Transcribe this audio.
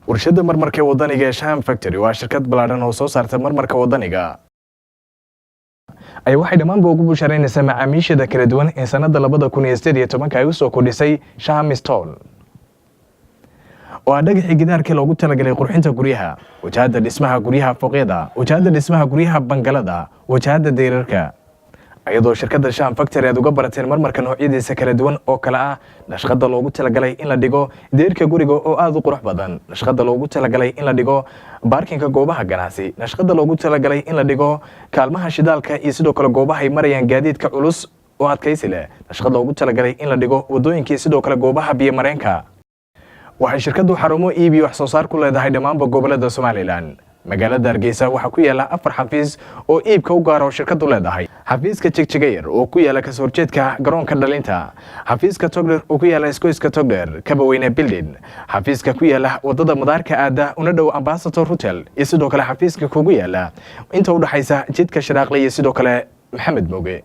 warshada marmarka wadaniga ee Sham Factory waa shirkad ballaaran oo soo saarta marmarka wadaniga ay waxay dhamaanba ugu bushareynaysaa macaamiishada kala duwan ee sanada 2018 ay u soo kordhisay Sham Stone oo dhagaxii gidaarka loogu talagalay qurxinta guryaha, wajahada dhismaha guryaha fooqyada, wajahada dhismaha guryaha bangalada, wajahada deyrarka. ayadoo shirkadda Sham Factory aad uga barateen marmarka noocyadiisa kala duwan oo kala ah nashqada loogu talagalay in la dhigo deyrka guriga oo aad u qurux badan, nashqada loogu talagalay in la dhigo parkinga goobaha ganacsi, nashqada loogu talagalay in la dhigo kaalmaha shidaalka iyo sidoo kale goobaha ay marayaan gaadiidka culus oo adkaysi leh, nashqada loogu talagalay in la dhigo wadooyinka sidoo kale goobaha biyo mareenka. waxay shirkaddu xarumo iibiyo wax soo saar ku leedahay dhamaanba gobolada Somaliland. magaalada Hargeysa waxa ku yaala 4 xafiis oo iibka u gaar ah shirkaddu leedahay. xafiiska Jigjigeer oo ku yaala kasoo horjeedka garoonka dhalinta, xafiiska Togdheer oo ku yaala iskooyska Togdheer Kabaweyne Building, xafiiska ku yaala wadada madaarka aada una dhow Ambassador Hotel, iyo sidoo kale xafiiska kugu yaala inta u dhaxaysa jidka Shiraaqle iyo sidoo kale Maxamed Mooge.